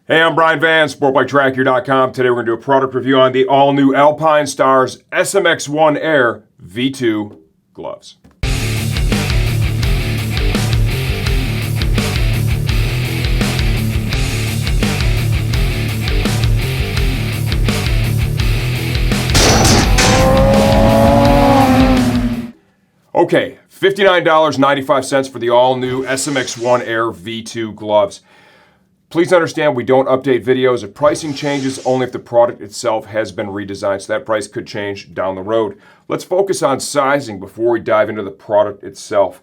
Hey, I'm Brian Van, Sportbike Today we're going to do a product review on the all-new Alpinestars SMX-1 AIR V2 gloves. Okay, $59.95 for the all-new SMX-1 AIR V2 gloves. Please understand we don't update videos of pricing changes only if the product itself has been redesigned, so that price could change down the road. Let's focus on sizing before we dive into the product itself.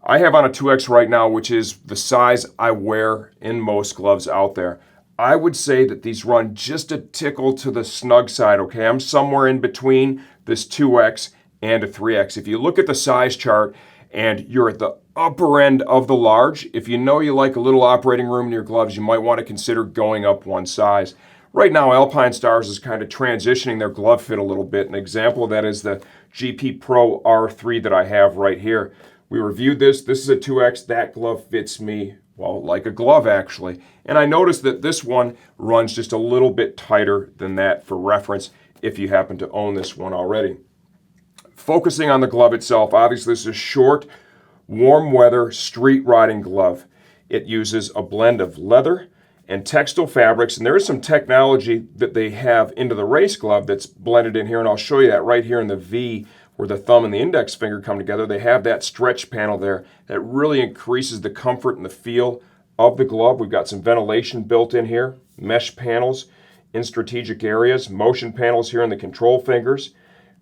I have on a 2X right now, which is the size I wear in most gloves out there. I would say that these run just a tickle to the snug side, okay? I'm somewhere in between this 2X and a 3X. If you look at the size chart and you're at the upper end of the large, if you know you like a little operating room in your gloves, you might want to consider going up one size. Right now, Alpinestars is kind of transitioning their glove fit a little bit. An example of that is the GP Pro R3 that I have right here. We reviewed this. This is a 2X. That glove fits me, well, like a glove actually. And I noticed that this one runs just a little bit tighter than that for reference if you happen to own this one already. Focusing on the glove itself, obviously this is a short, warm weather street riding glove. It uses a blend of leather and textile fabrics, and there is some technology that they have into the race glove that's blended in here, and I'll show you that right here in the V where the thumb and the index finger come together. They have that stretch panel there that really increases the comfort and the feel of the glove. We've got some ventilation built in here, mesh panels in strategic areas, motion panels here in the control fingers,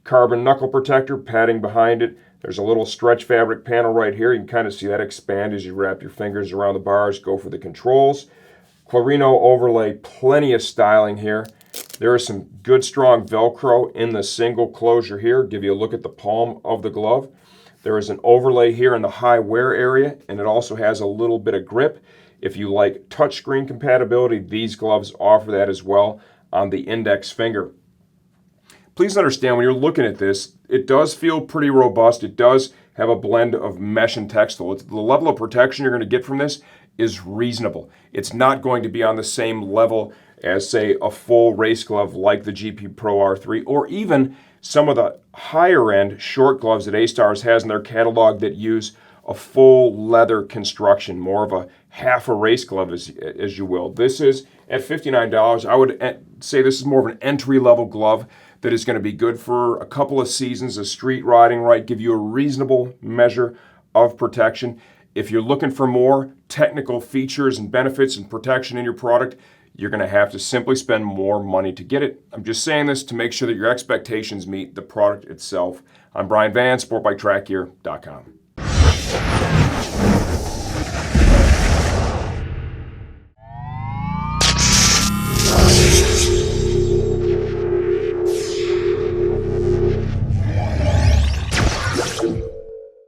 carbon knuckle protector, padding behind it. There's a little stretch fabric panel right here. You can kind of see that expand as you wrap your fingers around the bars, go for the controls. Clarino overlay, plenty of styling here. There is some good strong Velcro in the single closure here. Give you a look at the palm of the glove. There is an overlay here in the high wear area, and it also has a little bit of grip. If you like touchscreen compatibility, these gloves offer that as well on the index finger. Please understand when you're looking at this, it does feel pretty robust. It does have a blend of mesh and textile. The level of protection you're going to get from this is reasonable. It's not going to be on the same level as, say, a full race glove like the GP Pro R3, or even some of the higher end short gloves that A-Stars has in their catalog that use a full leather construction, more of a half a race glove as you will. This is at $59. I would say this is more of an entry-level glove that is going to be good for a couple of seasons of street riding, right? Give you a reasonable measure of protection. If you're looking for more technical features and benefits and protection in your product, you're going to have to simply spend more money to get it. I'm just saying this to make sure that your expectations meet the product itself. I'm Brian Van, SportbikeTrackGear.com.